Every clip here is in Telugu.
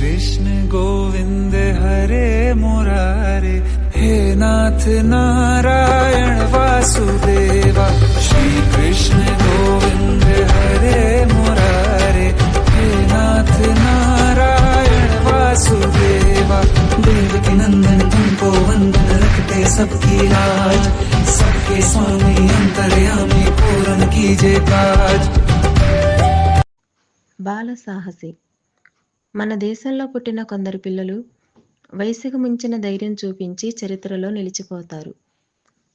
कृष्ण गोविंद हरे मुरारे, हे नाथ नारायण वासुदेवा। श्री कृष्ण गोविंद हरे मुरारे, हे नाथ नारायण वासुदेवा। देवकी नंदन तुमको वंदन, रखते सबकी लाज, सबके स्वामी अंतर्यामी पूर्ण कीजिए काज। బాల సాహసి. మన దేశంలో పుట్టిన కొందరు పిల్లలు వయసుకు మించిన ధైర్యం చూపించి చరిత్రలో నిలిచిపోతారు.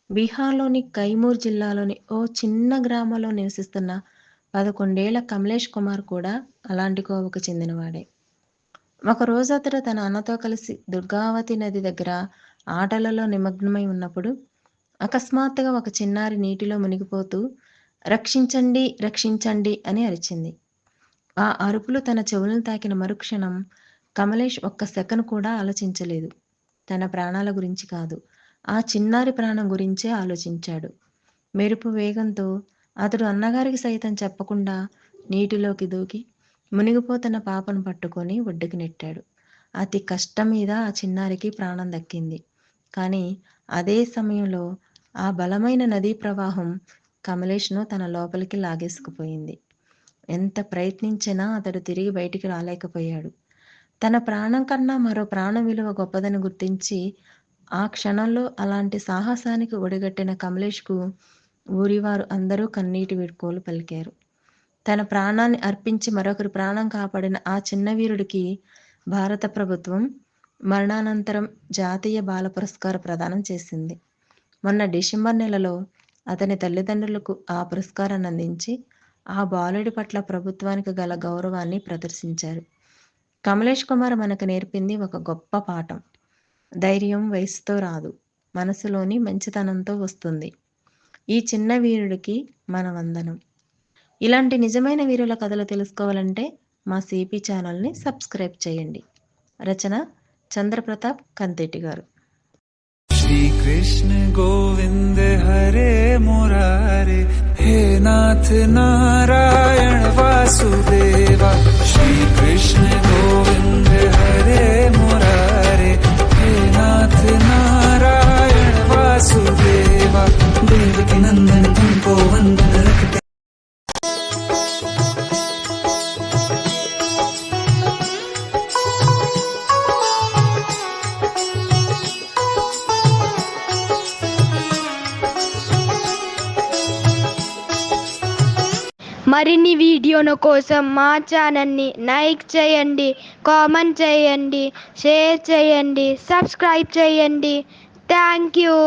బీహార్లోని కైమూర్ జిల్లాలోని ఓ చిన్న గ్రామంలో నివసిస్తున్న 11 ఏళ్ల కమలేష్ కుమార్ కూడా అలాంటి కోవకు చెందినవాడే. ఒకరోజు అతడు తన అన్నతో కలిసి దుర్గావతి నది దగ్గర ఆటలలో నిమగ్నమై ఉన్నప్పుడు అకస్మాత్తుగా ఒక చిన్నారి నీటిలో మునిగిపోతూ రక్షించండి రక్షించండి అని అరిచింది. ఆ అరుపులు తన చెవులను తాకిన మరుక్షణం కమలేష్ ఒక్క సెకను కూడా ఆలోచించలేదు. తన ప్రాణాల గురించి కాదు, ఆ చిన్నారి ప్రాణం గురించే ఆలోచించాడు. మెరుపు వేగంతో అతడు అన్నగారికి సైతం చెప్పకుండా నీటిలోకి దూకి మునిగిపోతున్న పాపను పట్టుకొని ఒడ్డుకి నెట్టాడు. అతి కష్టం మీద ఆ చిన్నారికి ప్రాణం దక్కింది. కానీ అదే సమయంలో ఆ బలమైన నదీ ప్రవాహం కమలేష్ను తన లోపలికి లాగేసుకుపోయింది. ఎంత ప్రయత్నించినా అతడు తిరిగి బయటికి రాలేకపోయాడు. తన ప్రాణం కన్నా మరో ప్రాణం విలువ గొప్పదని గుర్తించి ఆ క్షణంలో అలాంటి సాహసానికి ఒడిగట్టిన కమలేష్కు ఊరివారు అందరూ కన్నీటి వీడ్కోలు పలికారు. తన ప్రాణాన్ని అర్పించి మరొకరి ప్రాణం కాపాడిన ఆ చిన్న వీరుడికి భారత ప్రభుత్వం మరణానంతరం జాతీయ బాల పురస్కార ప్రదానం చేసింది. మొన్న డిసెంబర్ నెలలో అతని తల్లిదండ్రులకు ఆ పురస్కారాన్ని అందించి ఆ బాలుడి పట్ల ప్రభుత్వానికి గల గౌరవాన్ని ప్రదర్శించారు. కమలేష్ కుమార్ మనకు నేర్పింది ఒక గొప్ప పాఠం. ధైర్యం వయసుతో రాదు, మనసులోని మంచితనంతో వస్తుంది. ఈ చిన్న వీరుడికి మన వందనం. ఇలాంటి నిజమైన వీరుల కథలు తెలుసుకోవాలంటే మా సిపి ఛానల్ని సబ్స్క్రైబ్ చేయండి. రచన చంద్రప్రతాప్ కంతెట్టి గారు. श्री कृष्ण गोविंद हरे मुरारे, हे नाथ नारायण वासुदेवा। श्री कृष्ण गोविंद हरे मुरारे, हे नाथ नारायण वासुदेवा। देवकी नंदन तुमको वंदन, रखते మరిన్ని వీడియోల కోసం మా ఛానల్ని లైక్ చేయండి, కామెంట్ చేయండి, షేర్ చేయండి, సబ్స్క్రైబ్ చేయండి. Thank you.